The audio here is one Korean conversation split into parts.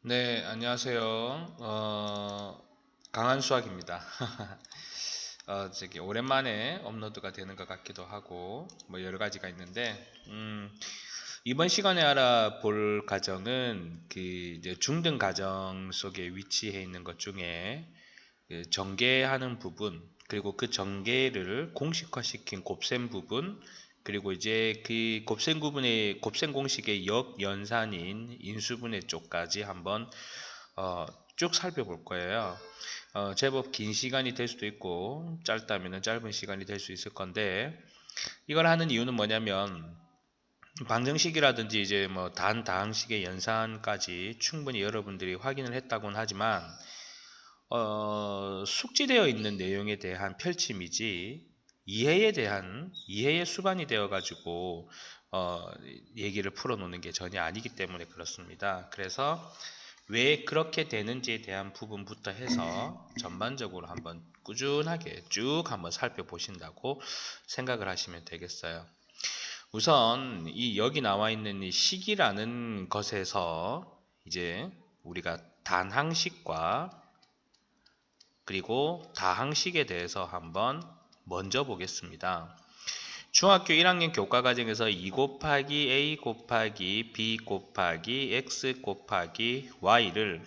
네, 안녕하세요. 강한 수학입니다. 저기 오랜만에 업로드가 되는 것 같기도 하고 뭐 여러 가지가 있는데 이번 시간에 알아볼 가정은 그 이제 중등 가정 속에 위치해 있는 것 중에 그 전개하는 부분, 그리고 그 전개를 공식화시킨 곱셈 부분, 그리고 이제 그 곱셈 부분의 곱셈 공식의 역연산인 인수분해 쪽까지 한번 쭉 살펴볼 거예요. 제법 긴 시간이 될 수도 있고 짧다면 짧은 시간이 될 수 있을 건데, 이걸 하는 이유는 뭐냐면 방정식이라든지 이제 뭐 다항식의 연산까지 충분히 여러분들이 확인을 했다고는 하지만 숙지되어 있는 내용에 대한 펼침이지 이해의 수반이 되어 가지고 얘기를 풀어놓는 게 전혀 아니기 때문에 그렇습니다. 그래서 왜 그렇게 되는지에 대한 부분부터 해서 전반적으로 한번 꾸준하게 쭉 한번 살펴보신다고 생각을 하시면 되겠어요. 우선 여기 나와 있는 이 식이라는 것에서 이제 우리가 단항식과 그리고 다항식에 대해서 한번 먼저 보겠습니다. 중학교 1학년 교과과정에서 2 곱하기 a 곱하기 b 곱하기 x 곱하기 y를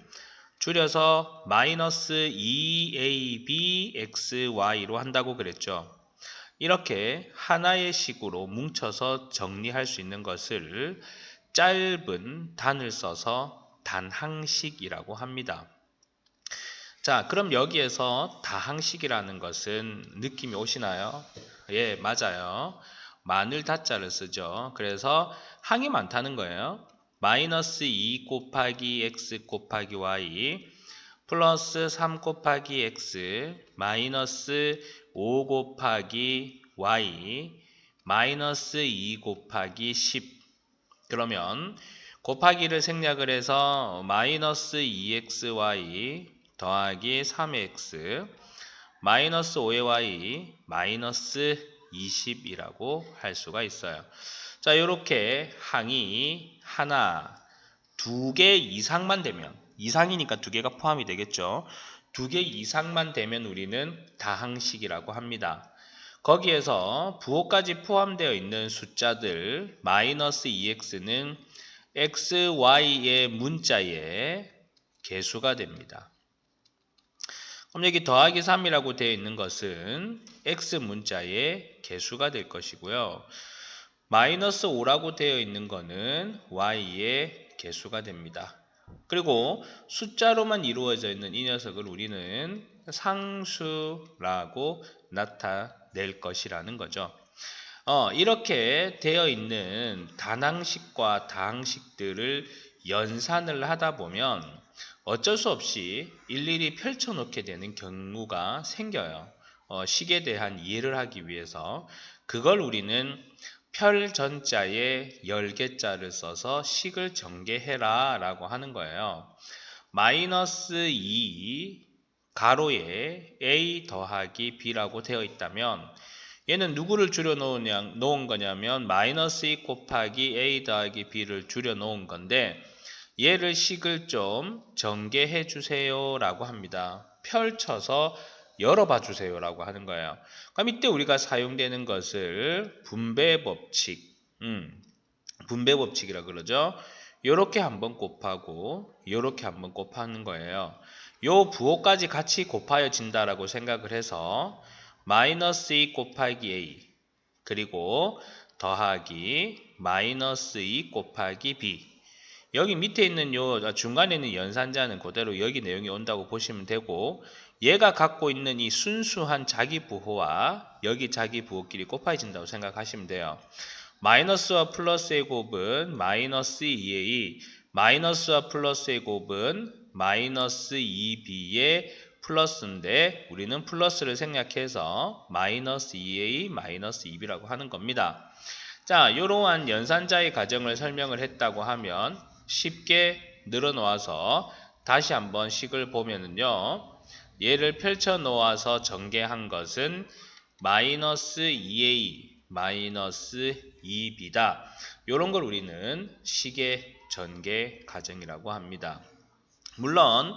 줄여서 마이너스 2ab xy로 한다고 그랬죠. 이렇게 하나의 식으로 뭉쳐서 정리할 수 있는 것을 짧은 단을 써서 단항식이라고 합니다. 자, 그럼 여기에서 다항식이라는 것은 느낌이 오시나요? 예, 맞아요. 마늘 다자를 쓰죠. 그래서 항이 많다는 거예요. 마이너스 2 곱하기 x 곱하기 y 플러스 3 곱하기 x 마이너스 5 곱하기 y 마이너스 2 곱하기 10. 그러면 곱하기를 생략을 해서 마이너스 2xy 더하기 3x 마이너스 5y 마이너스 20이라고 할 수가 있어요. 자, 이렇게 항이 하나, 두 개 이상만 되면, 이상이니까 두 개가 포함이 되겠죠. 두 개 이상만 되면 우리는 다항식이라고 합니다. 거기에서 부호까지 포함되어 있는 숫자들 마이너스 2x는 xy의 문자의 개수가 됩니다. 그럼 여기 더하기 3이라고 되어 있는 것은 x 문자의 개수가 될 것이고요. 마이너스 5라고 되어 있는 것은 y의 개수가 됩니다. 그리고 숫자로만 이루어져 있는 이 녀석을 우리는 상수라고 나타낼 것이라는 거죠. 이렇게 되어 있는 단항식과 다항식들을 연산을 하다 보면 어쩔 수 없이 일일이 펼쳐놓게 되는 경우가 생겨요. 식에 대한 이해를 하기 위해서 그걸 우리는 별전자에 10개자를 써서 식을 전개해라 라고 하는 거예요. 마이너스 2 가로에 a 더하기 b라고 되어 있다면 얘는 누구를 줄여 놓은 거냐면 마이너스 2 곱하기 a 더하기 b를 줄여 놓은 건데 얘를 식을 좀 전개해 주세요 라고 합니다. 펼쳐서 열어봐 주세요 라고 하는 거예요. 그럼 이때 우리가 사용되는 것을 분배 법칙이라 그러죠. 요렇게 한번 곱하고 요렇게 한번 곱하는 거예요. 요 부호까지 같이 곱하여진다라고 생각을 해서 마이너스 2 곱하기 a 그리고 더하기 마이너스 2 곱하기 b. 여기 밑에 있는 요 중간에 있는 연산자는 그대로 여기 내용이 온다고 보시면 되고, 얘가 갖고 있는 이 순수한 자기부호와 여기 자기부호끼리 곱해진다고 생각하시면 돼요. 마이너스와 플러스의 곱은 마이너스 2a, 마이너스와 플러스의 곱은 마이너스 2b의 플러스인데 우리는 플러스를 생략해서 마이너스 2a, 마이너스 2b라고 하는 겁니다. 자, 이러한 연산자의 가정을 설명을 했다고 하면 쉽게 늘어놓아서 다시 한번 식을 보면은요. 얘를 펼쳐 놓아서 전개한 것은 마이너스 2a, 마이너스 2b다. 이런 걸 우리는 식의 전개 가정이라고 합니다. 물론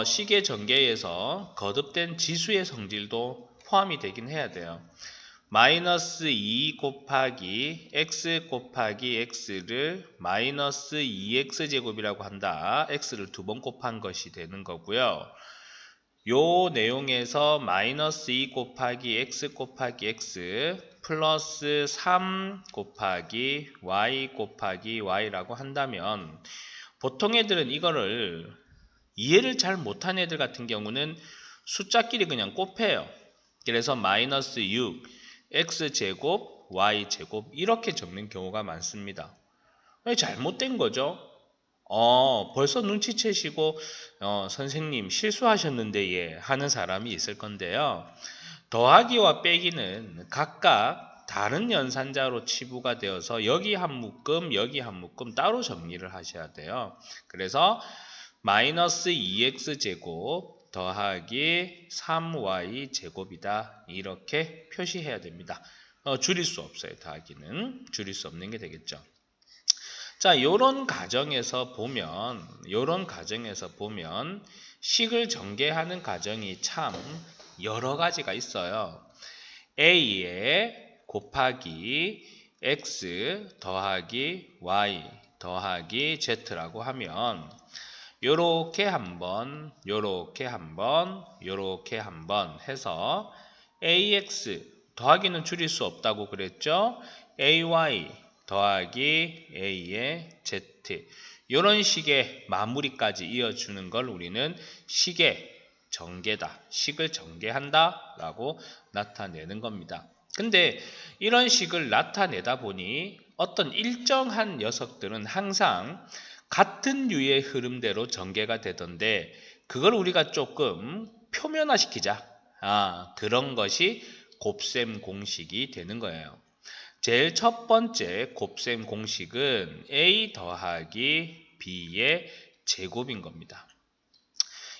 식의 전개에서 거듭된 지수의 성질도 포함이 되긴 해야 돼요. 마이너스 2 곱하기 x 곱하기 x를 마이너스 2x제곱이라고 한다. x를 두 번 곱한 것이 되는 거고요. 요 내용에서 마이너스 2 곱하기 x 곱하기 x 플러스 3 곱하기 y 곱하기 y라고 한다면 보통 애들은 이거를 이해를 잘 못한 애들 같은 경우는 숫자끼리 그냥 곱해요. 그래서 마이너스 6 x제곱 y제곱 이렇게 적는 경우가 많습니다. 잘못된 거죠. 벌써 눈치채시고 선생님 실수하셨는데 예 하는 사람이 있을 건데요. 더하기와 빼기는 각각 다른 연산자로 치부가 되어서 여기 한 묶음 여기 한 묶음 따로 정리를 하셔야 돼요. 그래서 마이너스 2x제곱 더하기 3y 제곱이다 이렇게 표시해야 됩니다. 줄일 수 없어요. 더하기는 줄일 수 없는 게 되겠죠. 자, 요런 가정에서 보면 식을 전개하는 가정이 참 여러 가지가 있어요. a에 곱하기 x 더하기 y 더하기 z라고 하면 요렇게 한번 해서 ax 더하기는 줄일 수 없다고 그랬죠. ay 더하기 a의 z 이런 식의 마무리까지 이어주는 걸 우리는 식의 전개다, 식을 전개한다 라고 나타내는 겁니다. 근데 이런 식을 나타내다 보니 어떤 일정한 녀석들은 항상 같은 류의 흐름대로 전개가 되던데 그걸 우리가 조금 표면화시키자. 그런 것이 곱셈 공식이 되는 거예요. 제일 첫 번째 곱셈 공식은 a 더하기 b의 제곱인 겁니다.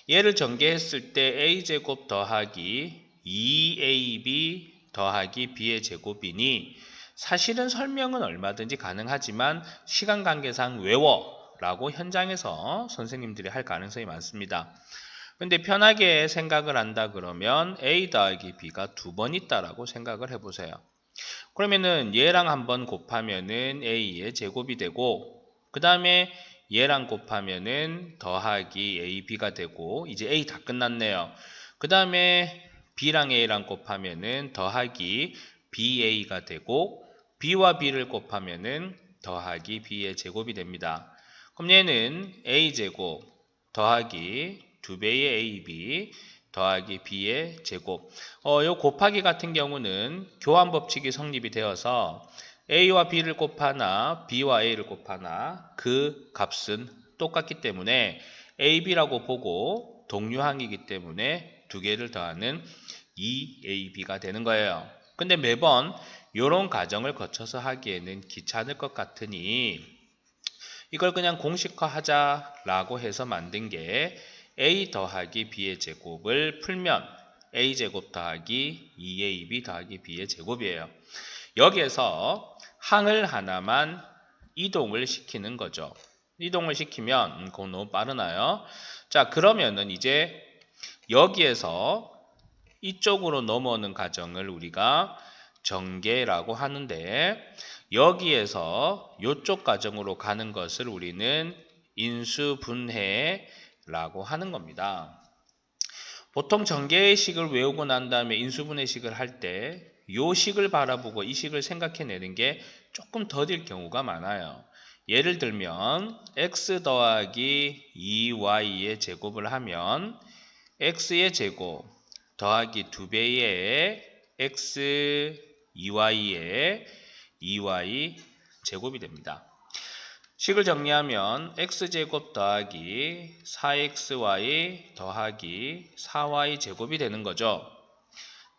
얘를 전개했을 때 a제곱 더하기 2ab 더하기 b의 제곱이니 사실은 설명은 얼마든지 가능하지만 시간 관계상 외워라고 현장에서 선생님들이 할 가능성이 많습니다. 근데 편하게 생각을 한다 그러면 a 더하기 b가 두 번 있다라고 생각을 해보세요. 그러면은 얘랑 한번 곱하면은 a의 제곱이 되고 그 다음에 얘랑 곱하면은 더하기 ab가 되고 이제 a 다 끝났네요. 그 다음에 b랑 a랑 곱하면은 더하기 ba가 되고 b와 b를 곱하면은 더하기 b의 제곱이 됩니다. 그럼 얘는 a제곱 더하기 2배의 ab 더하기 b의 제곱. 요 곱하기 같은 경우는 교환 법칙이 성립이 되어서 a와 b를 곱하나 b와 a를 곱하나 그 값은 똑같기 때문에 ab라고 보고 동류항이기 때문에 두 개를 더하는 2ab가 되는 거예요. 근데 매번 이런 과정을 거쳐서 하기에는 귀찮을 것 같으니 이걸 그냥 공식화하자라고 해서 만든 게 a 더하기 b의 제곱을 풀면 a제곱 더하기 2ab 더하기 b의 제곱이에요. 여기에서 항을 하나만 이동을 시키는 거죠. 이동을 시키면 그건 너무 빠르나요? 자, 그러면은 이제 여기에서 이쪽으로 넘어오는 과정을 우리가 전개라고 하는데 여기에서 이쪽 과정으로 가는 것을 우리는 인수분해라고 하는 겁니다. 보통 전개의 식을 외우고 난 다음에 인수분해식을 할 때 이 식을 바라보고 이 식을 생각해내는 게 조금 더딜 경우가 많아요. 예를 들면 x 더하기 2y의 제곱을 하면 x의 제곱 더하기 2배의 x 2y의 2y 제곱이 됩니다. 식을 정리하면 x제곱 더하기 4xy 더하기 4y 제곱이 되는 거죠.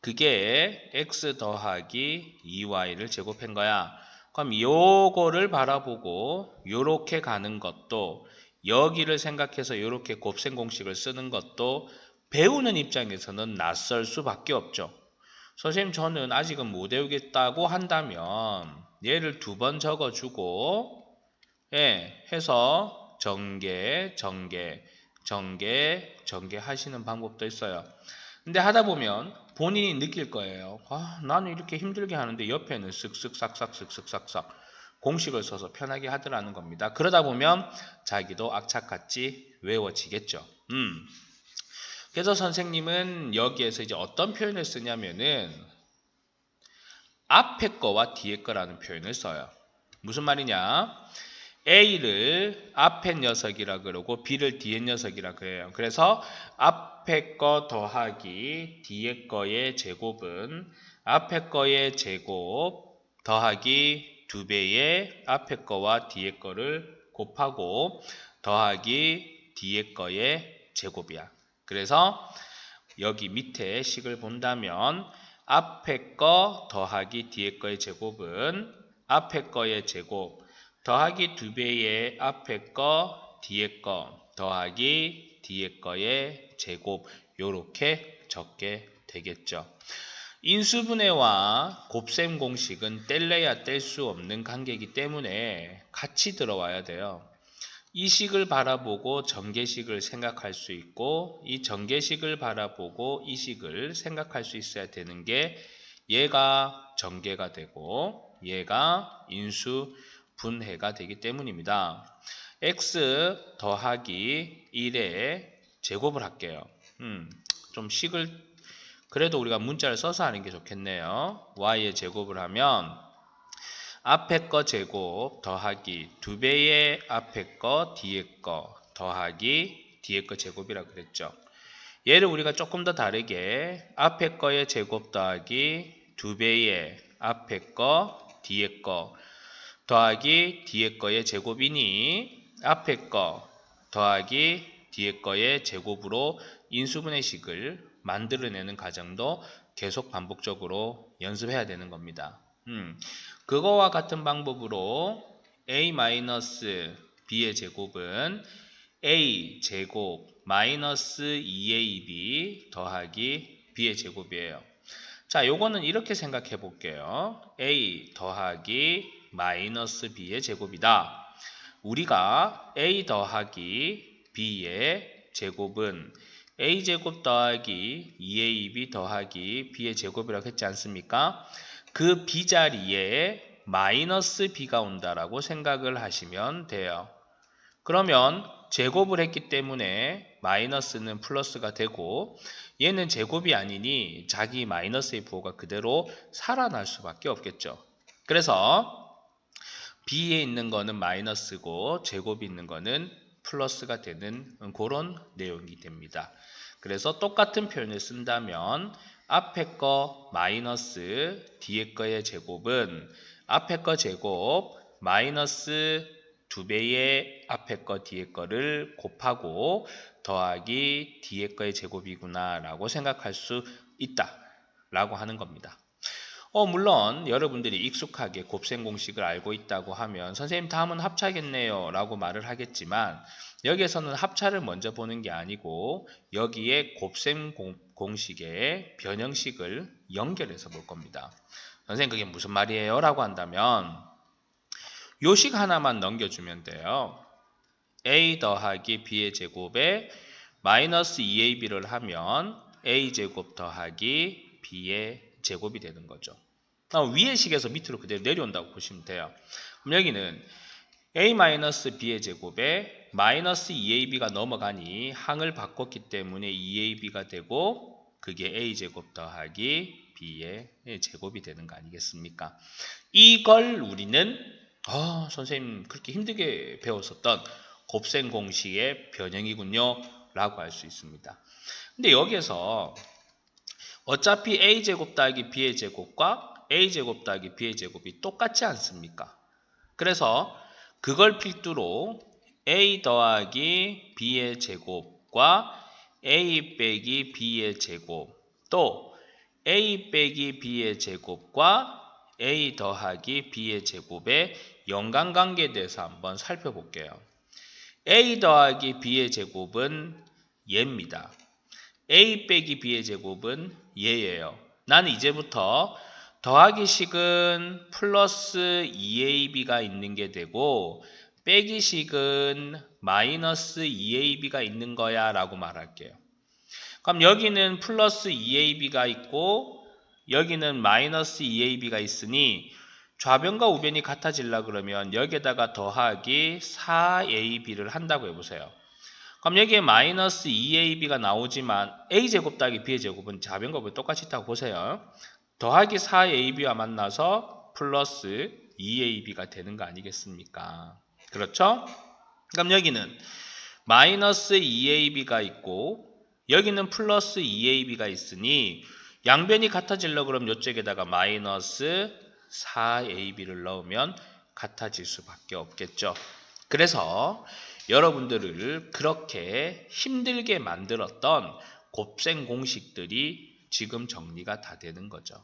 그게 x 더하기 2y를 제곱한 거야. 그럼 요거를 바라보고 요렇게 가는 것도 여기를 생각해서 요렇게 곱셈 공식을 쓰는 것도 배우는 입장에서는 낯설 수밖에 없죠. 선생님 저는 아직은 못 외우겠다고 한다면 얘를 두 번 적어주고 해서 전개 전개하시는 방법도 있어요. 근데 하다 보면 본인이 느낄 거예요. 아, 나는 이렇게 힘들게 하는데 옆에는 쓱쓱 공식을 써서 편하게 하더라는 겁니다. 그러다 보면 자기도 악착같이 외워지겠죠. 그래서 선생님은 여기에서 이제 어떤 표현을 쓰냐면은 앞에 거와 뒤에 거라는 표현을 써요. 무슨 말이냐? A를 앞에 녀석이라 그러고 B를 뒤에 녀석이라 그래요. 그래서 앞에 거 더하기 뒤에 거의 제곱은 앞에 거의 제곱 더하기 2배의 앞에 거와 뒤에 거를 곱하고 더하기 뒤에 거의 제곱이야. 그래서 여기 밑에 식을 본다면 앞에 거 더하기 뒤에 거의 제곱은 앞에 거의 제곱 더하기 2배의 앞에 거 뒤에 거 더하기 뒤에 거의 제곱 요렇게 적게 되겠죠. 인수분해와 곱셈 공식은 뗄래야 뗄 수 없는 관계이기 때문에 같이 들어와야 돼요. 이 식을 바라보고 전개식을 생각할 수 있고 이 전개식을 바라보고 이 식을 생각할 수 있어야 되는 게 얘가 전개가 되고 얘가 인수 분해가 되기 때문입니다. x 더하기 1의 제곱을 할게요. 좀 식을 그래도 우리가 문자를 써서 하는 게 좋겠네요. y의 제곱을 하면 앞에 거 제곱 더하기 2배의 앞에 거 뒤에 거 더하기 뒤에 거 제곱이라 그랬죠. 얘를 우리가 조금 더 다르게 앞에 거의 제곱 더하기 2배의 앞에 거 뒤에 거 더하기 뒤에 거의 제곱이니 앞에 거 더하기 뒤에 거의 제곱으로 인수분해식을 만들어내는 과정도 계속 반복적으로 연습해야 되는 겁니다. 그거와 같은 방법으로 a-b의 제곱은 a 제곱 마이너스 2ab 더하기 b의 제곱이에요. 자, 요거는 이렇게 생각해 볼게요. a 더하기 마이너스 b의 제곱이다. 우리가 a 더하기 b의 제곱은 a제곱 더하기 2ab 더하기 b의 제곱이라고 했지 않습니까? 그 b자리에 마이너스 b가 온다라고 생각을 하시면 돼요. 그러면 제곱을 했기 때문에 마이너스는 플러스가 되고 얘는 제곱이 아니니 자기 마이너스의 부호가 그대로 살아날 수밖에 없겠죠. 그래서 b에 있는 거는 마이너스고 제곱이 있는 거는 플러스가 되는 그런 내용이 됩니다. 그래서 똑같은 표현을 쓴다면 앞에 거 마이너스 뒤에 거의 제곱은 앞에 거 제곱 마이너스 2배의 앞에 거 뒤에 거를 곱하고 더하기 뒤에 거의 제곱이구나 라고 생각할 수 있다 라고 하는 겁니다. 물론 여러분들이 익숙하게 곱셈 공식을 알고 있다고 하면 선생님 다음은 합차겠네요 라고 말을 하겠지만 여기에서는 합차를 먼저 보는 게 아니고 여기에 곱셈 공식의 변형식을 연결해서 볼 겁니다. 선생님 그게 무슨 말이에요? 라고 한다면 요식 하나만 넘겨주면 돼요. a 더하기 b의 제곱에 마이너스 2ab를 하면 a제곱 더하기 b의 제곱이 되는 거죠. 위의 식에서 밑으로 그대로 내려온다고 보시면 돼요. 그럼 여기는 a-b의 제곱에 마이너스 2ab가 넘어가니 항을 바꿨기 때문에 2ab가 되고 그게 a제곱 더하기 b의 제곱이 되는 거 아니겠습니까? 이걸 우리는 선생님 그렇게 힘들게 배웠었던 곱셈 공식의 변형이군요 라고 할 수 있습니다. 근데 여기에서 어차피 a제곱 더하기 b의 제곱과 a제곱 더하기 b의 제곱이 똑같지 않습니까? 그래서 그걸 필두로 a 더하기 b의 제곱과 a 빼기 b의 제곱 또 a 빼기 b의 제곱과 a 더하기 b의 제곱의 연관관계에 대해서 한번 살펴볼게요. a 더하기 b의 제곱은 얘입니다. a 빼기 b의 제곱은 얘예요. 나는 이제부터 더하기 식은 플러스 2ab가 있는 게 되고 빼기식은 마이너스 2ab가 있는 거야 라고 말할게요. 그럼 여기는 플러스 2ab가 있고 여기는 마이너스 2ab가 있으니 좌변과 우변이 같아지려고 그러면 여기에다가 더하기 4ab를 한다고 해보세요. 그럼 여기에 마이너스 2ab가 나오지만 a제곱 더하기 b제곱은 좌변과 우변 똑같이 있다고 보세요. 더하기 4ab와 만나서 플러스 2ab가 되는 거 아니겠습니까? 그렇죠? 그럼 여기는 마이너스 2ab가 있고 여기는 플러스 2ab가 있으니 양변이 같아지려고 그러면 이쪽에다가 마이너스 4ab를 넣으면 같아질 수밖에 없겠죠. 그래서 여러분들을 그렇게 힘들게 만들었던 곱셈 공식들이 지금 정리가 다 되는 거죠.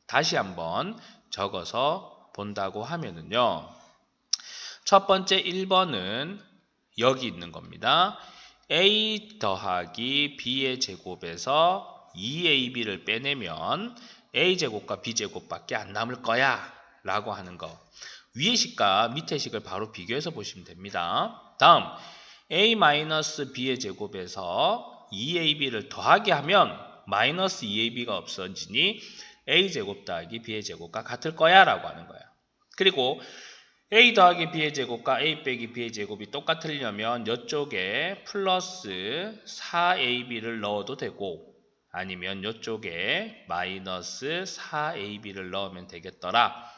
다시 한번 적어서 본다고 하면은요. 첫 번째 1번은 여기 있는 겁니다. a 더하기 b의 제곱에서 2ab를 빼내면 a제곱과 b제곱밖에 안 남을 거야 라고 하는 거. 위의 식과 밑의 식을 바로 비교해서 보시면 됩니다. 다음 a-b의 제곱에서 2ab를 더하게 하면 마이너스 2ab가 없어지니 a제곱 더하기 b의 제곱과 같을 거야 라고 하는 거야. 그리고 a 더하기 b의 제곱과 a 빼기 b의 제곱이 똑같으려면 이쪽에 플러스 4ab를 넣어도 되고 아니면 이쪽에 마이너스 4ab를 넣으면 되겠더라.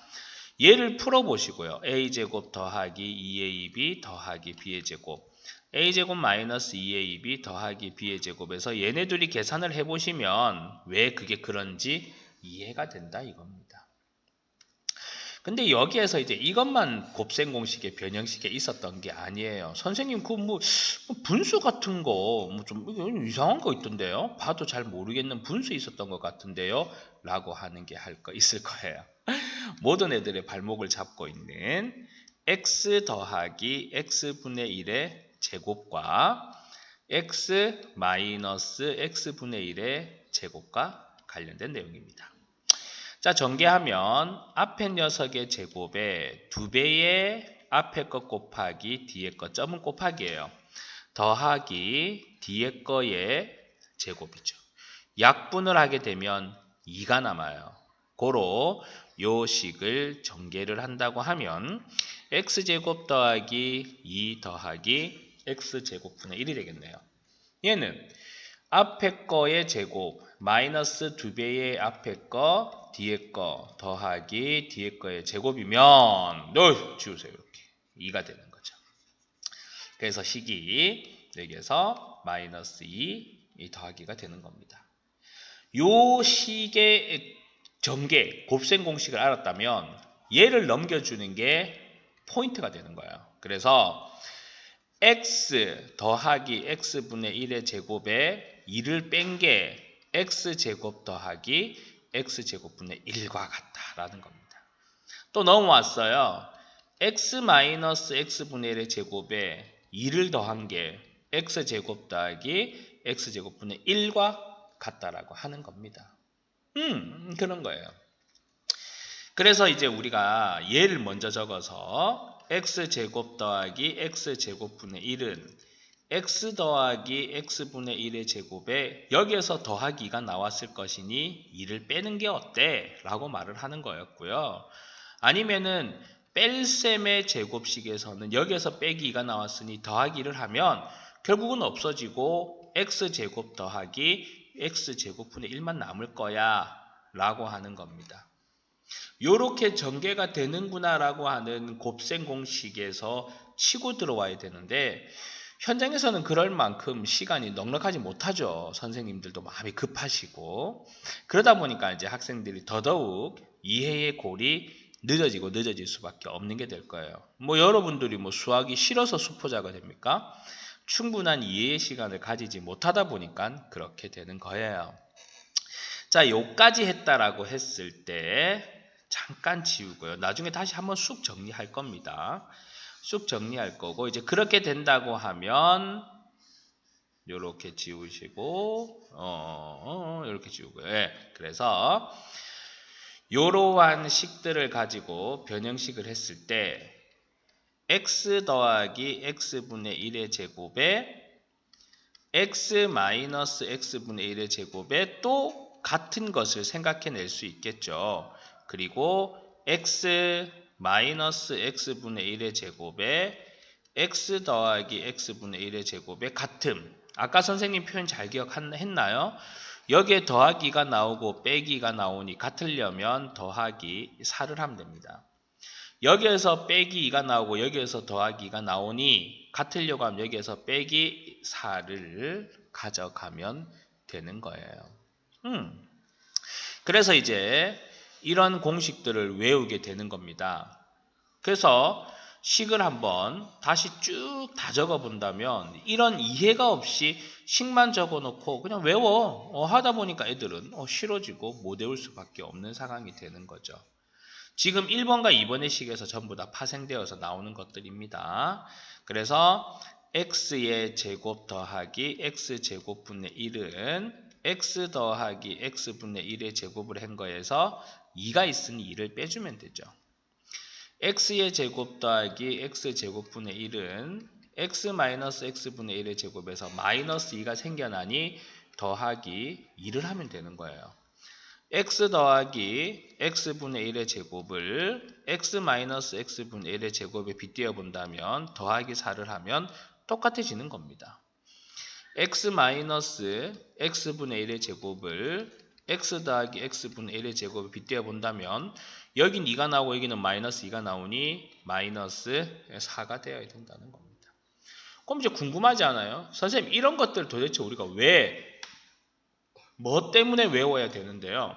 얘를 풀어보시고요. a제곱 더하기 2ab 더하기 b의 제곱 a제곱 마이너스 2ab 더하기 b의 제곱에서 얘네 둘이 계산을 해보시면 왜 그게 그런지 이해가 된다 이겁니다. 근데 여기에서 이제 이것만 곱셈 공식의 변형식에 있었던 게 아니에요. 선생님 그 뭐 분수 같은 거 뭐 좀 이상한 거 있던데요. 봐도 잘 모르겠는 분수 있었던 것 같은데요. 라고 하는 게 있을 거예요. 모든 애들의 발목을 잡고 있는 x 더하기 x분의 1의 제곱과 x 마이너스 x분의 1의 제곱과 관련된 내용입니다. 자, 전개하면 앞에 녀석의 제곱에 2배의 앞에 것 곱하기 뒤에 것 점은 곱하기예요. 더하기 뒤에 거의 제곱이죠. 약분을 하게 되면 2가 남아요. 고로 요 식을 전개를 한다고 하면 x제곱 더하기 2 더하기 x제곱분의 1이 되겠네요. 얘는 앞에 거의 제곱 마이너스 2배의 앞에 거 뒤에 거 더하기 뒤에 거의 제곱이면 지우세요. 이렇게 2가 되는 거죠. 그래서 식이 여기에서 마이너스 2 더하기가 되는 겁니다. 요 식의 전개 곱셈 공식을 알았다면 얘를 넘겨주는 게 포인트가 되는 거예요. 그래서 x 더하기 x분의 1의 제곱에 2를 뺀 게 x제곱 더하기 x제곱분의 1과 같다라는 겁니다. 또 넘어왔어요. x 마이너스 x분의 1의 제곱에 2를 더한 게 x제곱 더하기 x제곱분의 1과 같다라고 하는 겁니다. 그런 거예요. 그래서 이제 우리가 얘를 먼저 적어서 x제곱 더하기 x제곱분의 1은 x 더하기 x분의 1의 제곱에 여기에서 더하기가 나왔을 것이니 2를 빼는 게 어때? 라고 말을 하는 거였고요. 아니면은 뺄셈의 제곱식에서는 여기에서 빼기가 나왔으니 더하기를 하면 결국은 없어지고 x제곱 더하기 x제곱분의 1만 남을 거야 라고 하는 겁니다. 요렇게 전개가 되는구나 라고 하는 곱셈 공식에서 치고 들어와야 되는데 현장에서는 그럴 만큼 시간이 넉넉하지 못하죠. 선생님들도 마음이 급하시고 그러다 보니까 이제 학생들이 더더욱 이해의 골이 늦어질 수밖에 없는 게 될 거예요. 뭐 여러분들이 뭐 수학이 싫어서 수포자가 됩니까? 충분한 이해의 시간을 가지지 못하다 보니까 그렇게 되는 거예요. 자, 요까지 했다라고 했을 때 잠깐 지우고요. 나중에 다시 한번 쑥 정리할 겁니다. 쑥 정리할 거고 이제 그렇게 된다고 하면 요렇게 지우시고 요렇게 지우고요. 예, 그래서 요러한 식들을 가지고 변형식을 했을 때 x 더하기 x분의 1의 제곱에 x 마이너스 x분의 1의 제곱에 또 같은 것을 생각해낼 수 있겠죠. 그리고 x 마이너스 x분의 1의 제곱에 x 더하기 x분의 1의 제곱의 같음. 아까 선생님 표현 잘 기억했나요? 여기에 더하기가 나오고 빼기가 나오니 같으려면 더하기 4를 하면 됩니다. 여기에서 빼기 2가 나오고 여기에서 더하기 2가 나오니 같으려고 하면 여기에서 빼기 4를 가져가면 되는 거예요. 그래서 이제 이런 공식들을 외우게 되는 겁니다. 그래서 식을 한번 다시 쭉 다 적어 본다면 이런 이해가 없이 식만 적어 놓고 그냥 외워 하다 보니까 애들은 싫어지고 못 외울 수밖에 없는 상황이 되는 거죠. 지금 1번과 2번의 식에서 전부 다 파생되어서 나오는 것들입니다. 그래서 x의 제곱 더하기 x제곱분의 1은 x 더하기 x분의 1의 제곱을 한 거에서 2가 있으니 2를 빼주면 되죠. x의 제곱 더하기 x제곱분의 1은 x 마이너스 x분의 1의 제곱에서 마이너스 2가 생겨나니 더하기 2를 하면 되는 거예요. x 더하기 x분의 1의 제곱을 x 마이너스 x분의 1의 제곱에 빗대어 본다면 더하기 4를 하면 똑같아지는 겁니다. x 마이너스 x분의 1의 제곱을 x 더하기 x분의 1의 제곱에 빗대어 본다면 여긴 2가 나오고 여기는 마이너스 2가 나오니 마이너스 4가 되어야 된다는 겁니다. 그럼 이제 궁금하지 않아요? 선생님 이런 것들 도대체 우리가 뭐 때문에 외워야 되는데요?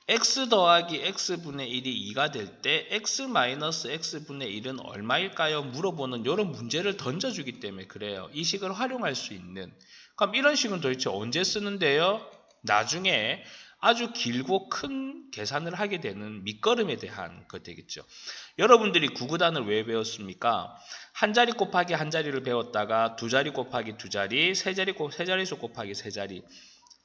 x 더하기 x분의 1이 2가 될 때 x 마이너스 x분의 1은 얼마일까요? 물어보는 이런 문제를 던져주기 때문에 그래요. 이 식을 활용할 수 있는. 그럼 이런 식은 도대체 언제 쓰는데요? 나중에 아주 길고 큰 계산을 하게 되는 밑거름에 대한 것 되겠죠. 여러분들이 구구단을 왜 배웠습니까? 한 자리 곱하기 한 자리를 배웠다가 두 자리 곱하기 두 자리, 세 자리수 곱하기 세 자리.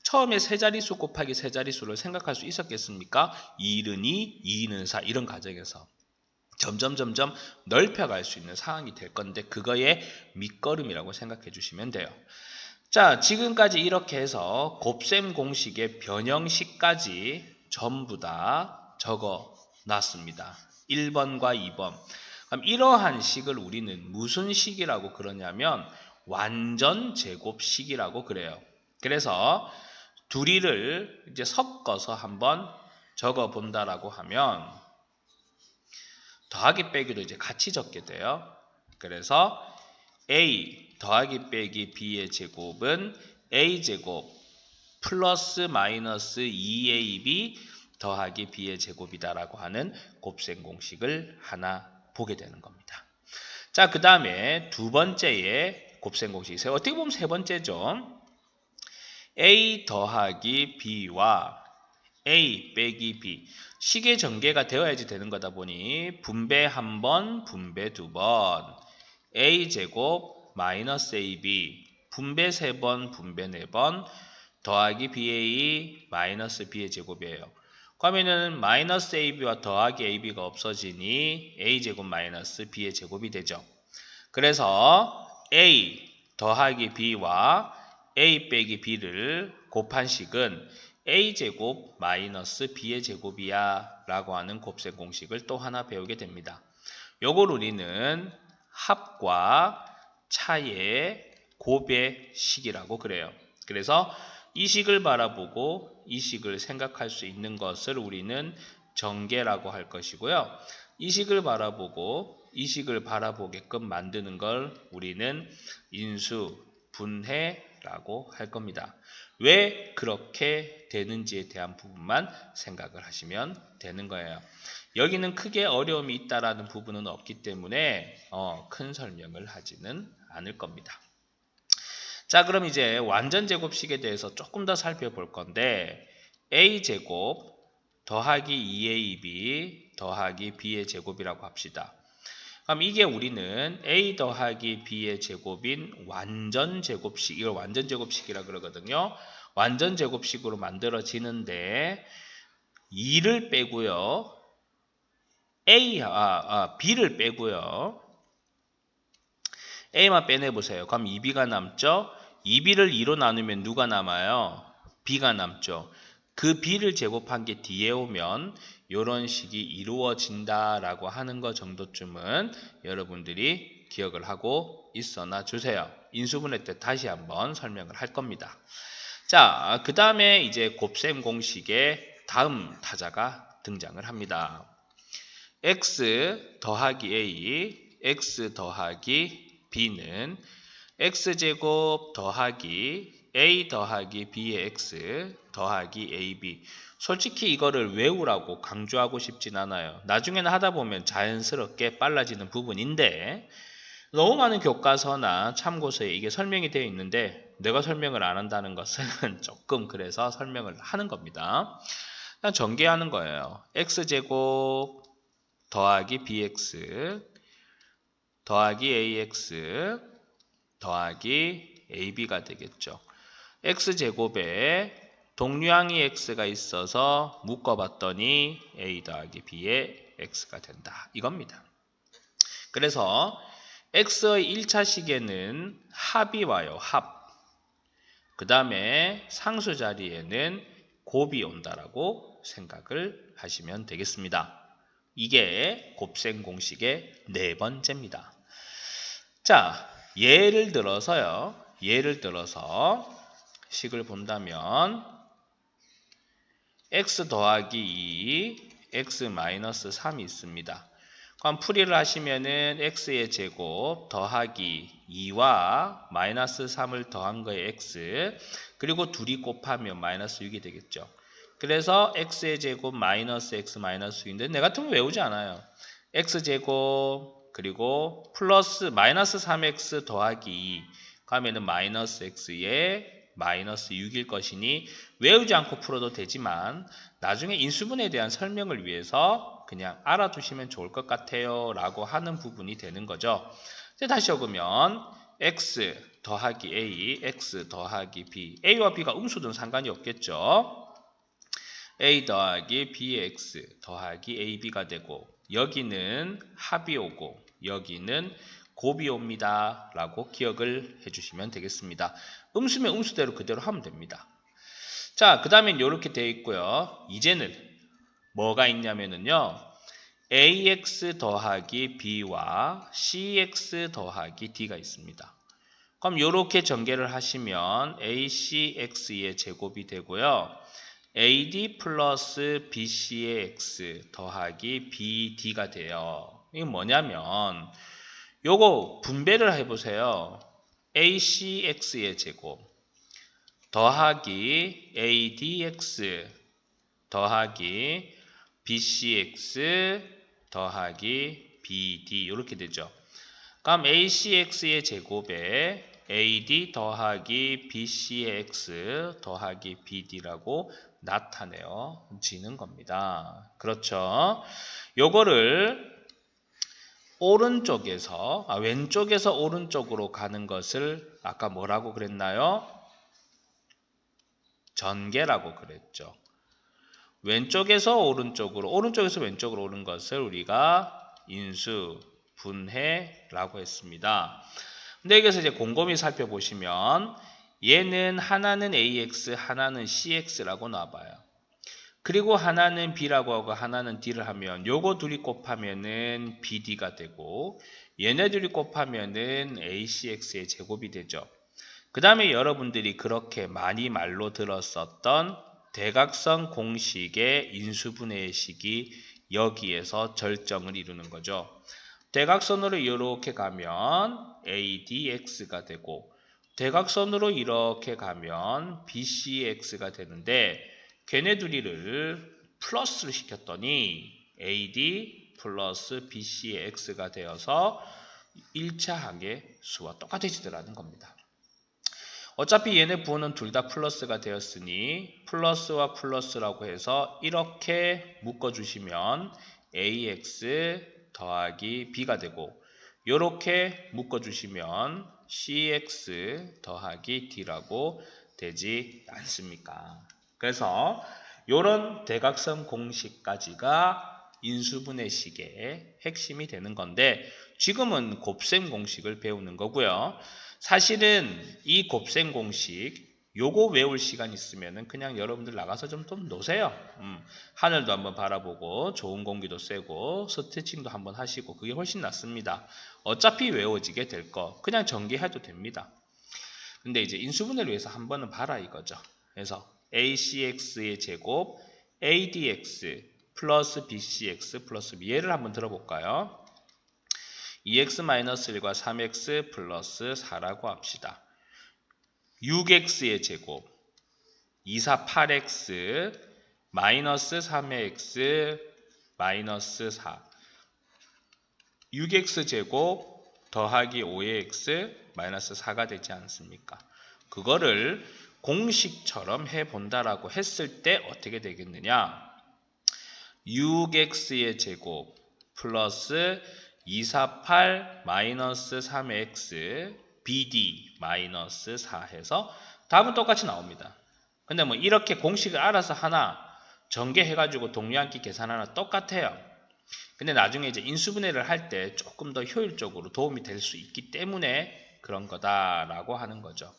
처음에 세 자리수 곱하기 세 자리수를 생각할 수 있었겠습니까? 2는 2, 2는 4 이런 과정에서 점점 넓혀갈 수 있는 상황이 될 건데 그거의 밑거름이라고 생각해 주시면 돼요. 자, 지금까지 이렇게 해서 곱셈 공식의 변형식까지 전부 다 적어 놨습니다. 1번과 2번. 그럼 이러한 식을 우리는 무슨 식이라고 그러냐면 완전 제곱식이라고 그래요. 그래서 둘이를 이제 섞어서 한번 적어 본다라고 하면 더하기 빼기도 이제 같이 적게 돼요. 그래서 a 더하기 빼기 b의 제곱은 a제곱 플러스 마이너스 2ab 더하기 b의 제곱이다라고 하는 곱셈 공식을 하나 보게 되는 겁니다. 자, 그 다음에 두 번째의 곱셈 공식이세요. 어떻게 보면 세 번째죠. a 더하기 b와 a 빼기 b 식의 전개가 되어야지 되는 거다 보니 분배 한 번, 분배 두 번, a제곱 마이너스 ab 분배 세 번, 분배 네 번 더하기 ba 마이너스 b의 제곱이에요. 그러면은 마이너스 ab와 더하기 ab가 없어지니 a제곱 마이너스 b의 제곱이 되죠. 그래서 a 더하기 b와 a 빼기 b를 곱한 식은 a제곱 마이너스 b의 제곱이야 라고 하는 곱셈 공식을 또 하나 배우게 됩니다. 요걸 우리는 합과 차의 곱의식이라고 그래요. 그래서 이 식을 바라보고 이 식을 생각할 수 있는 것을 우리는 전개라고 할 것이고요. 이 식을 바라보고 이 식을 바라보게끔 만드는 걸 우리는 인수, 분해라고 할 겁니다. 왜 그렇게 되는지에 대한 부분만 생각을 하시면 되는 거예요. 여기는 크게 어려움이 있다라는 부분은 없기 때문에 큰 설명을 하지는 않을 겁니다. 자, 그럼 이제 완전 제곱식에 대해서 조금 더 살펴볼 건데 a제곱 더하기 2ab 더하기 b의 제곱이라고 합시다. 그럼 이게 우리는 a 더하기 b의 제곱인 완전 제곱식, 이걸 완전 제곱식이라 그러거든요. 완전 제곱식으로 만들어지는데 2를 빼고요. B를 빼고요. A만 빼내보세요. 그럼 2B가 남죠? 2B를 2로 나누면 누가 남아요? B가 남죠. 그 B를 제곱한 게 뒤에 오면 이런 식이 이루어진다라고 하는 것 정도쯤은 여러분들이 기억을 하고 있어놔 주세요. 인수분해 때 다시 한번 설명을 할 겁니다. 자, 그 다음에 이제 곱셈 공식의 다음 타자가 등장을 합니다. x 더하기 a, x 더하기 b는 x제곱 더하기 a 더하기 b의 x 더하기 ab. 솔직히 이거를 외우라고 강조하고 싶진 않아요. 나중에는 하다 보면 자연스럽게 빨라지는 부분인데 너무 많은 교과서나 참고서에 이게 설명이 되어 있는데 내가 설명을 안 한다는 것은 조금 그래서 설명을 하는 겁니다. 그냥 전개하는 거예요. x제곱 더하기 bx 더하기 ax 더하기 ab가 되겠죠. x제곱에 동류항이 x가 있어서 묶어봤더니 a 더하기 b의 x가 된다. 이겁니다. 그래서 x의 1차 식에는 합이 와요. 합. 그 다음에 상수 자리에는 곱이 온다라고 생각을 하시면 되겠습니다. 이게 곱셈 공식의 네 번째입니다. 자, 예를 들어서 식을 본다면 x 더하기 2, x 마이너스 3이 있습니다. 그럼 풀이를 하시면은 x의 제곱 더하기 2와 마이너스 3을 더한 거에 x, 그리고 둘이 곱하면 마이너스 6이 되겠죠. 그래서 x의 제곱 마이너스 x 마이너스 6인데 내 같으면 외우지 않아요. x제곱 그리고 플러스 마이너스 3x 더하기 2 가면은 마이너스 x에 마이너스 6일 것이니 외우지 않고 풀어도 되지만 나중에 인수분해에 대한 설명을 위해서 그냥 알아두시면 좋을 것 같아요 라고 하는 부분이 되는 거죠. 이제 다시 적으면 x 더하기 a, x 더하기 b, a와 b가 음수든 상관이 없겠죠. a 더하기 bx 더하기 ab가 되고 여기는 합이 오고 여기는 곱이 옵니다 라고 기억을 해주시면 되겠습니다. 음수면 음수대로 그대로 하면 됩니다. 자, 그 다음엔 이렇게 되어 있고요. 이제는 뭐가 있냐면요. ax 더하기 b와 cx 더하기 d가 있습니다. 그럼 이렇게 전개를 하시면 acx의 제곱이 되고요. AD 플러스 BC의 X 더하기 BD가 돼요. 이게 뭐냐면 요거 분배를 해보세요. ACX의 제곱 더하기 ADX 더하기 BCX 더하기 BD 이렇게 되죠. 그럼 ACX의 제곱에 AD 더하기 BCX 더하기 BD라고 나타내어지는 겁니다. 그렇죠? 요거를 왼쪽에서 오른쪽으로 가는 것을 아까 뭐라고 그랬나요? 전개라고 그랬죠. 왼쪽에서 오른쪽에서 왼쪽으로 오는 것을 우리가 인수, 분해라고 했습니다. 근데 여기서 이제 곰곰이 살펴보시면 얘는 하나는 AX, 하나는 CX라고 놔봐요. 그리고 하나는 B라고 하고 하나는 D를 하면 요거 둘이 곱하면은 BD가 되고 얘네들이 곱하면은 ACX의 제곱이 되죠. 그 다음에 여러분들이 그렇게 많이 말로 들었었던 대각선 공식의 인수분해의 식이 여기에서 절정을 이루는 거죠. 대각선으로 이렇게 가면 ADX가 되고 대각선으로 이렇게 가면 BCX가 되는데 걔네 둘이를 플러스를 시켰더니 AD 플러스 BC의 X가 되어서 1차 항의 수와 똑같아지더라는 겁니다. 어차피 얘네 부호는 둘 다 플러스가 되었으니 플러스와 플러스라고 해서 이렇게 묶어주시면 AX 더하기 B가 되고 이렇게 묶어주시면 CX 더하기 D라고 되지 않습니까? 그래서 이런 대각선 공식까지가 인수분해식의 핵심이 되는 건데 지금은 곱셈 공식을 배우는 거고요. 사실은 이 곱셈 공식 요거 외울 시간 있으면은 그냥 여러분들 나가서 좀 노세요. 하늘도 한번 바라보고 좋은 공기도 쐬고 스트레칭도 한번 하시고 그게 훨씬 낫습니다. 어차피 외워지게 될 거 그냥 전개해도 됩니다. 근데 이제 인수분해를 위해서 한 번은 봐라 이거죠. 그래서 ACX의 제곱 ADX 플러스 BCX 플러스 B 얘를 한번 들어볼까요? 2x-1과 3x 플러스 4라고 합시다. 6x의 제곱 2, 4, 8x 마이너스 3x 마이너스 4 6x 제곱 더하기 5의 x 마이너스 4가 되지 않습니까? 그거를 공식처럼 해본다라고 했을 때 어떻게 되겠느냐? 6x의 제곱 플러스 248 마이너스 3x bd 마이너스 4 해서 답은 똑같이 나옵니다. 근데 뭐 이렇게 공식을 알아서 하나 전개해가지고 동류항기 계산하나 똑같아요. 근데 나중에 이제 인수분해를 할 때 조금 더 효율적으로 도움이 될 수 있기 때문에 그런 거다라고 하는 거죠.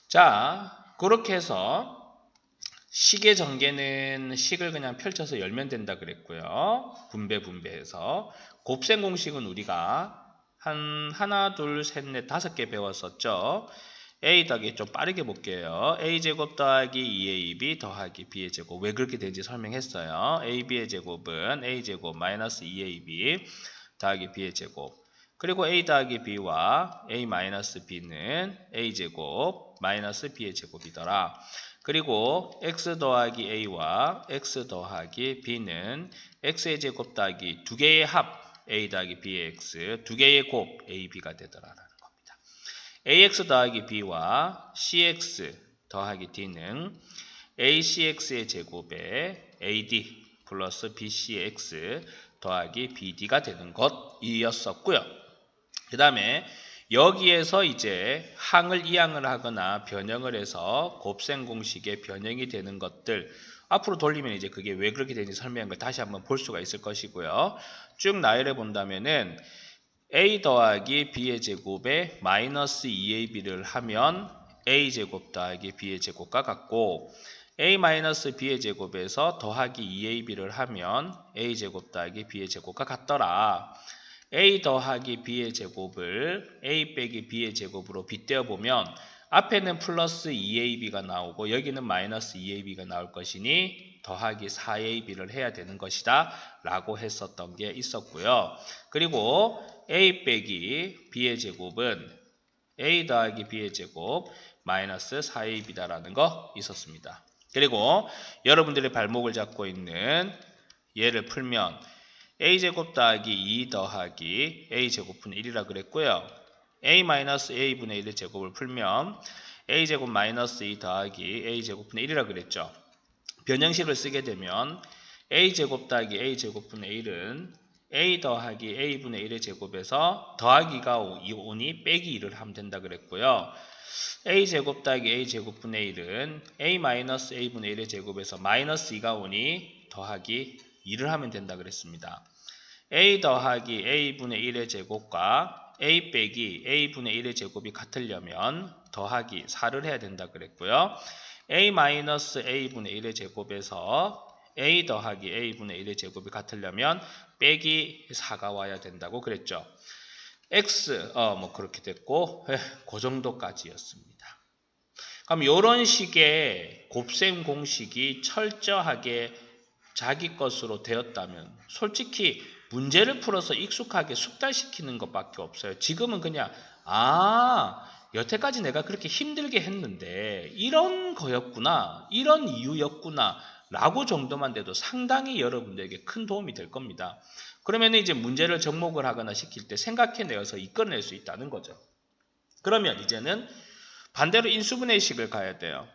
자, 그렇게 해서 식의 전개는 식을 그냥 펼쳐서 열면 된다 그랬고요. 분배해서 곱셈 공식은 우리가 하나, 둘, 셋, 넷, 5개 배웠었죠. a 더하기 좀 빠르게 볼게요. a제곱 더하기 2ab 더하기 b의 제곱 왜 그렇게 되는지 설명했어요. ab의 제곱은 a제곱 마이너스 2ab 더하기 b의 제곱 그리고 a 더하기 b와 a 마이너스 b는 a제곱 마이너스 b의 제곱이더라. 그리고 x 더하기 a와 x 더하기 b는 x의 제곱 더하기 두 개의 합 a 더하기 b의 x 두 개의 곱 ab가 되더라라는 겁니다. ax 더하기 b와 cx 더하기 d는 acx의 제곱에 ad 플러스 bcx 더하기 bd가 되는 것이었었고요. 그 다음에 여기에서 이제 항을 이항을 하거나 변형을 해서 곱셈 공식의 변형이 되는 것들 앞으로 돌리면 이제 그게 왜 그렇게 되는지 설명한 걸 다시 한번 볼 수가 있을 것이고요. 쭉 나열해 본다면은 a 더하기 b의 제곱에 마이너스 2ab를 하면 a 제곱 더하기 b의 제곱과 같고 a 마이너스 b의 제곱에서 더하기 2ab를 하면 a 제곱 더하기 b의 제곱과 같더라. a 더하기 b의 제곱을 a 빼기 b의 제곱으로 빗대어 보면 앞에는 플러스 2ab가 나오고 여기는 마이너스 2ab가 나올 것이니 더하기 4ab를 해야 되는 것이다 라고 했었던 게 있었고요. 그리고 a 빼기 b의 제곱은 a 더하기 b의 제곱 마이너스 4ab다 라는 거 있었습니다. 그리고 여러분들의 발목을 잡고 있는 얘를 풀면 a제곱 더하기 2 더하기 a제곱분의 1이라 그랬고요. a-a분의 1의 제곱을 풀면 a제곱 마이너스 2 더하기 a제곱분의 1이라 그랬죠. 변형식을 쓰게 되면 a제곱 더하기 a제곱분의 1은 a 더하기 a분의 1의 제곱에서 더하기가 오니 빼기 1을 하면 된다 그랬고요. a제곱 더하기 a제곱분의 1은 a-a분의 1의 제곱에서 마이너스 2가 오니 더하기 2를 하면 된다 그랬습니다. a 더하기 a분의 1의 제곱과 a 빼기 a분의 1의 제곱이 같으려면 더하기 4를 해야 된다 그랬고요. a-a분의 1의 제곱에서 a 더하기 a분의 1의 제곱이 같으려면 빼기 4가 와야 된다고 그랬죠. x 뭐 그렇게 됐고 그 정도까지였습니다. 그럼 이런 식의 곱셈 공식이 철저하게 자기 것으로 되었다면 솔직히 문제를 풀어서 익숙하게 숙달시키는 것밖에 없어요. 지금은 그냥 여태까지 내가 그렇게 힘들게 했는데 이런 거였구나, 이런 이유였구나 라고 정도만 돼도 상당히 여러분들에게 큰 도움이 될 겁니다. 그러면 이제 문제를 접목을 하거나 시킬 때 생각해내어서 이끌어낼 수 있다는 거죠. 그러면 이제는 반대로 인수분해식을 가야 돼요.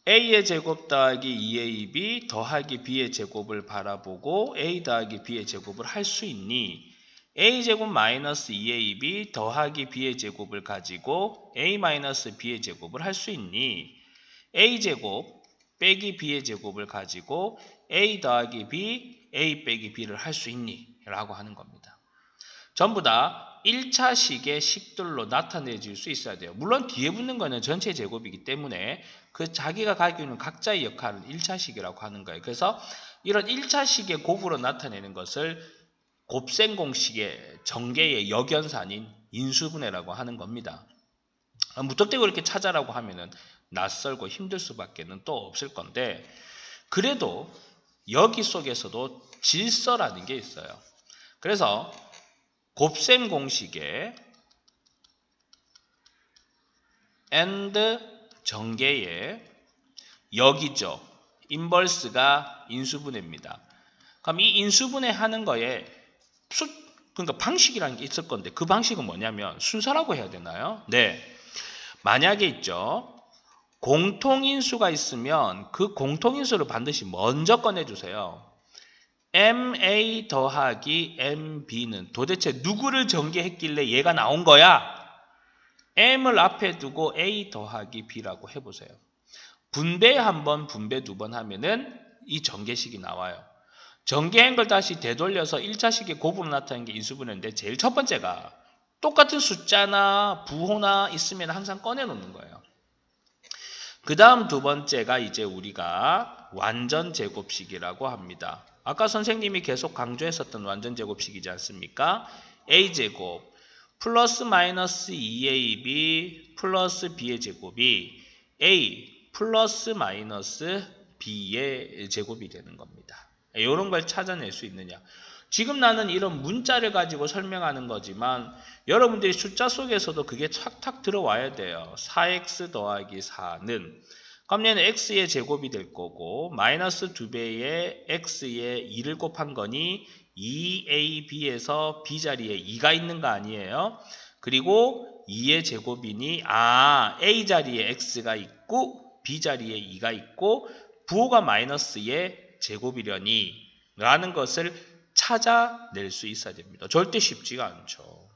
a의 제곱 더하기 2ab 더하기 b의 제곱을 바라보고 a 더하기 b의 제곱을 할 수 있니? a제곱 마이너스 2ab 더하기 b의 제곱을 가지고 a 마이너스 b의 제곱을 할 수 있니? a제곱 빼기 b의 제곱을 가지고 a 더하기 b A 빼기 B를 할 수 있니? 라고 하는 겁니다. 전부 다 1차식의 식들로 나타내질 수 있어야 돼요. 물론 뒤에 붙는 거는 전체 제곱이기 때문에 그 자기가 가지고 있는 각자의 역할은 1차식이라고 하는 거예요. 그래서 이런 1차식의 곱으로 나타내는 것을 곱셈 공식의 전개의 역연산인 인수분해라고 하는 겁니다. 무턱대고 이렇게 찾아라고 하면은 낯설고 힘들 수밖에는 또 없을 건데, 그래도 여기 속에서도 질서라는 게 있어요. 그래서 곱셈 공식의 and 전개의 역이죠. 인버스가 인수분해입니다. 그럼 이 인수분해 하는 거에 그러니까 방식이라는 게 있을 건데, 그 방식은 뭐냐면 순서라고 해야 되나요? 네. 만약에 있죠. 공통인수가 있으면 그 공통인수를 반드시 먼저 꺼내주세요. MA 더하기 MB는 도대체 누구를 전개했길래 얘가 나온 거야? M을 앞에 두고 A 더하기 B라고 해보세요. 분배 한 번, 분배 두 번 하면은 이 전개식이 나와요. 전개한 걸 다시 되돌려서 1차식의 곱으로 나타나는 게 인수분해인데, 제일 첫 번째가 똑같은 숫자나 부호나 있으면 항상 꺼내놓는 거예요. 그 다음 두 번째가 이제 우리가 완전제곱식이라고 합니다. 아까 선생님이 계속 강조했었던 완전제곱식이지 않습니까? A제곱 플러스 마이너스 2AB 플러스 B의 제곱이 A 플러스 마이너스 B의 제곱이 되는 겁니다. 이런 걸 찾아낼 수 있느냐. 지금 나는 이런 문자를 가지고 설명하는 거지만 여러분들이 숫자 속에서도 그게 착착 들어와야 돼요. 4x 더하기 4는 그럼 얘는 x의 제곱이 될 거고, 마이너스 2배의 x에 2를 곱한 거니 2ab에서 b자리에 2가 있는 거 아니에요? 그리고 2의 제곱이니 a자리에 x가 있고 b자리에 2가 있고 부호가 마이너스의 제곱이려니 라는 것을 찾아낼 수 있어야 됩니다. 절대 쉽지가 않죠.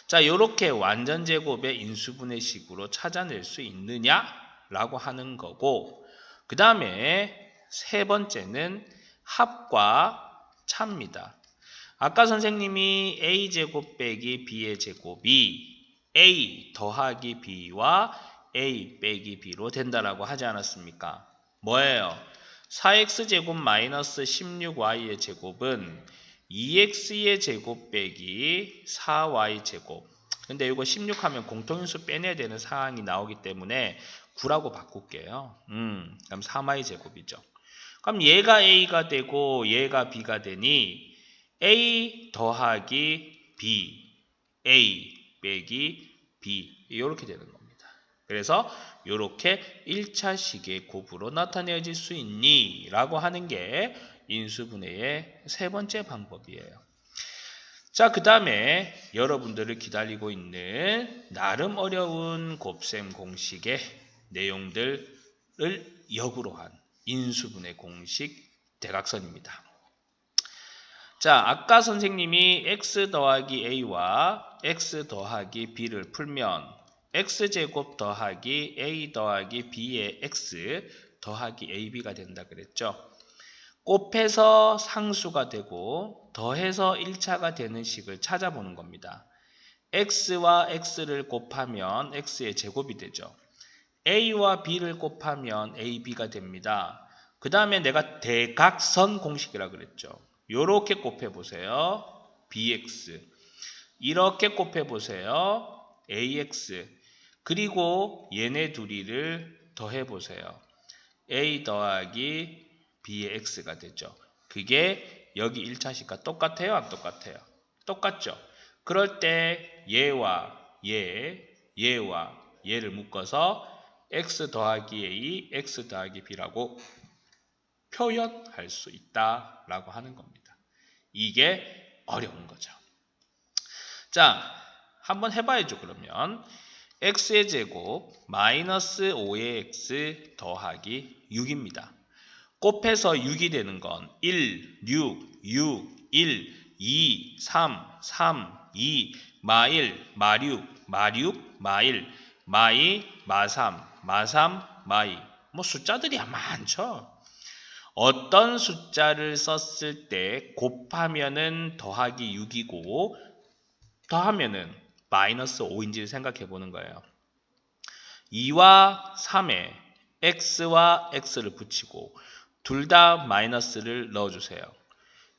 자, 이렇게 완전제곱의 인수분해식으로 찾아낼 수 있느냐라고 하는 거고, 그 다음에 세 번째는 합과 차입니다. 아까 선생님이 A제곱 빼기 B의 제곱이 A 더하기 B와 A 빼기 B로 된다라고 하지 않았습니까? 뭐예요? 4x제곱 마이너스 16y의 제곱은 2x의 제곱 빼기 4y제곱. 근데 이거 16 하면 공통인수 빼내야 되는 상황이 나오기 때문에 9라고 바꿀게요. 그럼 3y제곱이죠. 그럼 얘가 a가 되고 얘가 b가 되니 a 더하기 b, a 빼기 b 이렇게 되는 겁니다. 그래서 이렇게 1차식의 곱으로 나타내질 수 있니? 라고 하는 게 인수분해의 세 번째 방법이에요. 자, 그 다음에 여러분들을 기다리고 있는 나름 어려운 곱셈 공식의 내용들을 역으로 한 인수분해 공식 대각선입니다. 자, 아까 선생님이 x 더하기 a와 x 더하기 b를 풀면 x제곱 더하기 a 더하기 b의 x 더하기 ab가 된다 그랬죠. 곱해서 상수가 되고 더해서 1차가 되는 식을 찾아보는 겁니다. x와 x를 곱하면 x의 제곱이 되죠. a와 b를 곱하면 ab가 됩니다. 그 다음에 내가 대각선 공식이라고 그랬죠. 이렇게 곱해보세요. bx 이렇게 곱해보세요. ax 그리고 얘네 둘이를 더해보세요. a 더하기 b의 x가 되죠. 그게 여기 1차식과 똑같아요? 안 똑같아요? 똑같죠. 그럴 때 얘와 얘와 얘를 묶어서 x 더하기 a, x 더하기 b라고 표현할 수 있다라고 하는 겁니다. 이게 어려운 거죠. 자, 한번 해봐야죠. 그러면 x의 제곱 마이너스 5의 x 더하기 6입니다. 곱해서 6이 되는 건 1, 6, 6, 1, 2, 3, 3, 2, 마1, 마6, 마6, 마1, 마2, 마3, 마3, 마2 뭐 숫자들이 많죠. 어떤 숫자를 썼을 때 곱하면은 더하기 6이고 더하면은 마이너스 5인지를 생각해 보는 거예요. 2와 3에 x와 x를 붙이고 둘 다 마이너스를 넣어주세요.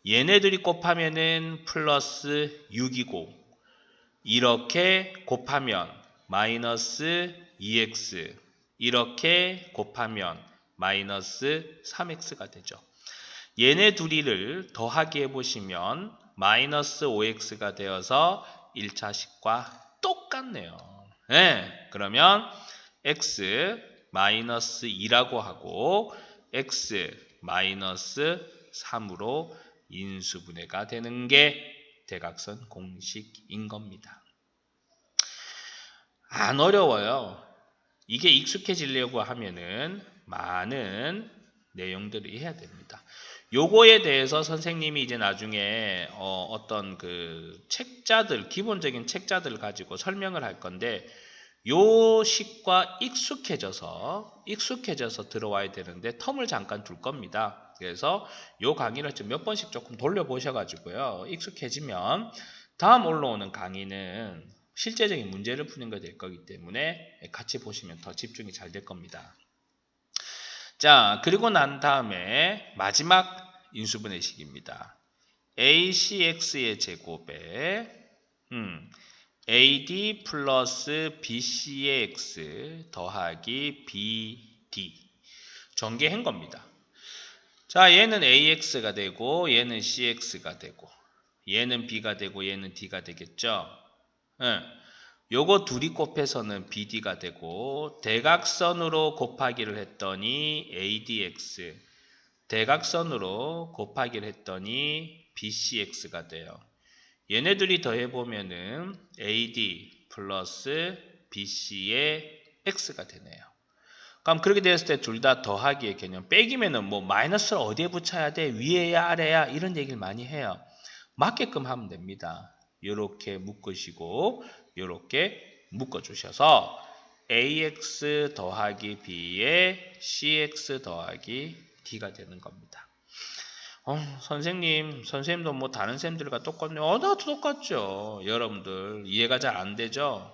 얘네들이 곱하면은 플러스 6이고 이렇게 곱하면 마이너스 2x 이렇게 곱하면 마이너스 3x가 되죠. 얘네 둘이를 더하기 해보시면 마이너스 5x가 되어서 1차식과 똑같네요. 네, 그러면 x 마이너스 2라고 하고 x 마이너스 3으로 인수분해가 되는 게 대각선 공식인 겁니다. 안 어려워요. 이게 익숙해지려고 하면은 많은 내용들을 해야 됩니다. 요거에 대해서 선생님이 이제 나중에 어떤 그 책자들, 기본적인 책자들을 가지고 설명을 할 건데 요 식과 익숙해져서 들어와야 되는데 텀을 잠깐 둘 겁니다. 그래서 요 강의를 좀 몇 번씩 조금 돌려보셔가지고요. 익숙해지면 다음 올라오는 강의는 실제적인 문제를 푸는 게 될 거기 때문에 같이 보시면 더 집중이 잘 될 겁니다. 자, 그리고 난 다음에 마지막 인수분해식입니다. ACX의 제곱에 AD 플러스 BC의 X 더하기 BD 전개한 겁니다. 자, 얘는 AX가 되고 얘는 CX가 되고 얘는 B가 되고 얘는 D가 되겠죠. 요거 둘이 곱해서는 BD가 되고 대각선으로 곱하기를 했더니 ADX 대각선으로 곱하기를 했더니 BCX가 돼요. 얘네들이 더해보면은 AD 플러스 BC의 X가 되네요. 그럼 그렇게 되었을 때 둘 다 더하기의 개념 빼기면은 뭐 마이너스를 어디에 붙여야 돼? 위에야 아래야? 이런 얘기를 많이 해요. 맞게끔 하면 됩니다. 이렇게 묶으시고 이렇게 묶어주셔서 AX 더하기 B에 CX 더하기 D가 되는 겁니다. 선생님도 뭐 다른 쌤들과 똑같네요. 나도 똑같죠. 여러분들 이해가 잘 안 되죠?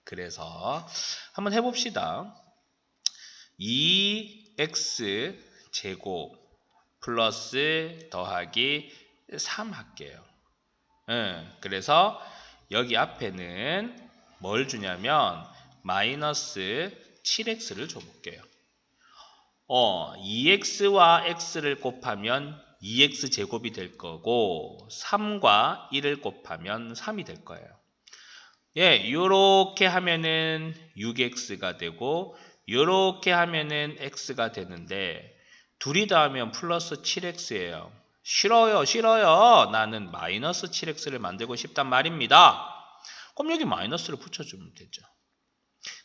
그래서 한번 해봅시다. 2x 제곱 플러스 더하기 3 할게요. 그래서 여기 앞에는 뭘 주냐면 마이너스 7x를 줘볼게요. 2x와 x를 곱하면 2x 제곱이 될 거고 3과 1을 곱하면 3이 될 거예요. 예, 요렇게 하면은 6x가 되고 요렇게 하면은 x가 되는데 둘이 더하면 플러스 7x예요. 싫어요. 나는 마이너스 7x를 만들고 싶단 말입니다. 그럼 여기 마이너스를 붙여주면 되죠.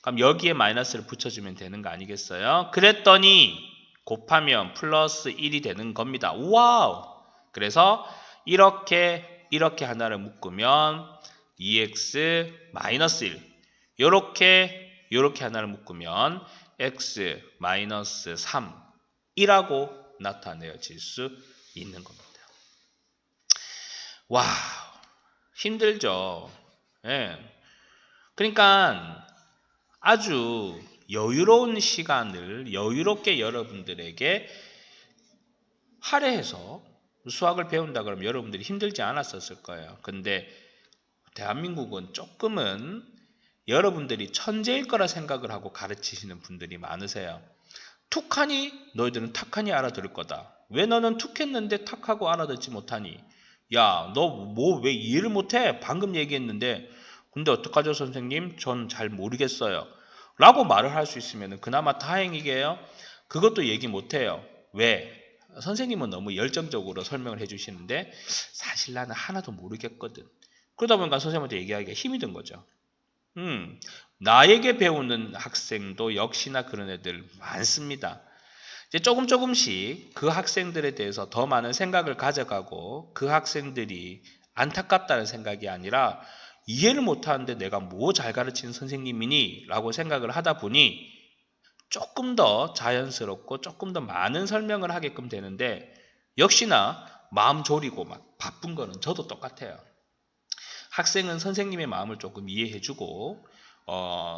그럼 여기에 마이너스를 붙여주면 되는 거 아니겠어요? 그랬더니 곱하면 플러스 1이 되는 겁니다. 와우! 그래서 이렇게 하나를 묶으면 2x 마이너스 1 요렇게 하나를 묶으면 x 마이너스 3이라고 나타내어질 수 있는 겁니다. 와, 힘들죠. 예. 그러니까 아주 여유로운 시간을 여유롭게 여러분들에게 할애해서 수학을 배운다 그러면 여러분들이 힘들지 않았었을 거예요. 근데 대한민국은 조금은 여러분들이 천재일 거라 생각을 하고 가르치시는 분들이 많으세요. 툭하니 너희들은 탁하니 알아들을 거다. 왜 너는 툭했는데 탁하고 알아듣지 못하니? 야, 너 뭐 왜 이해를 못해? 방금 얘기했는데 근데 어떡하죠 선생님? 전 잘 모르겠어요. 라고 말을 할 수 있으면 그나마 다행이게요. 그것도 얘기 못해요. 왜? 선생님은 너무 열정적으로 설명을 해주시는데 사실 나는 하나도 모르겠거든. 그러다 보니까 선생님한테 얘기하기가 힘이 든 거죠. 나에게 배우는 학생도 역시나 그런 애들 많습니다. 이제 조금씩 그 학생들에 대해서 더 많은 생각을 가져가고 그 학생들이 안타깝다는 생각이 아니라 이해를 못하는데 내가 뭐 잘 가르치는 선생님이니? 라고 생각을 하다 보니 조금 더 자연스럽고 조금 더 많은 설명을 하게끔 되는데 역시나 마음 졸이고 막 바쁜 거는 저도 똑같아요. 학생은 선생님의 마음을 조금 이해해주고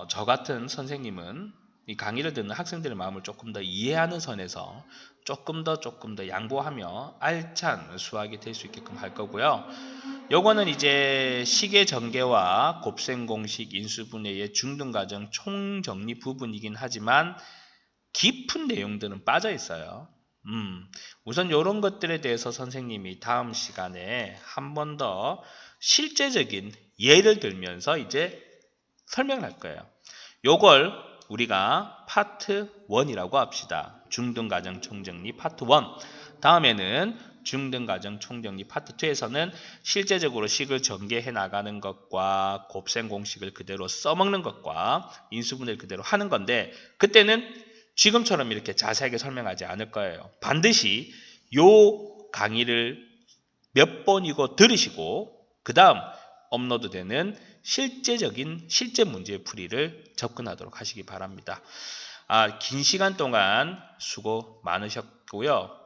저 같은 선생님은 이 강의를 듣는 학생들의 마음을 조금 더 이해하는 선에서 조금 더 양보하며 알찬 수학이 될 수 있게끔 할 거고요. 요거는 이제 식의 전개와 곱셈 공식, 인수분해의 중등과정 총정리 부분이긴 하지만 깊은 내용들은 빠져 있어요. 우선 이런 것들에 대해서 선생님이 다음 시간에 한 번 더 실제적인 예를 들면서 이제 설명을 할 거예요. 요걸 우리가 파트 1이라고 합시다. 중등가정 총정리 파트 1. 다음에는 중등가정 총정리 파트 2에서는 실제적으로 식을 전개해 나가는 것과 곱셈 공식을 그대로 써먹는 것과 인수분해를 그대로 하는 건데 그때는 지금처럼 이렇게 자세하게 설명하지 않을 거예요. 반드시 요 강의를 몇 번이고 들으시고 그 다음 업로드되는 실제 문제 풀이를 접근하도록 하시기 바랍니다. 긴 시간 동안 수고 많으셨고요.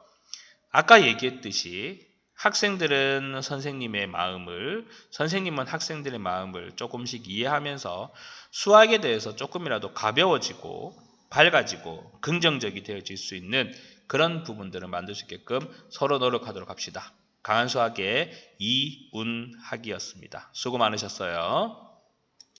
아까 얘기했듯이 학생들은 선생님의 마음을, 선생님은 학생들의 마음을 조금씩 이해하면서 수학에 대해서 조금이라도 가벼워지고 밝아지고 긍정적이 되어질 수 있는 그런 부분들을 만들 수 있게끔 서로 노력하도록 합시다. 강한 수학의 이운학이었습니다. 수고 많으셨어요.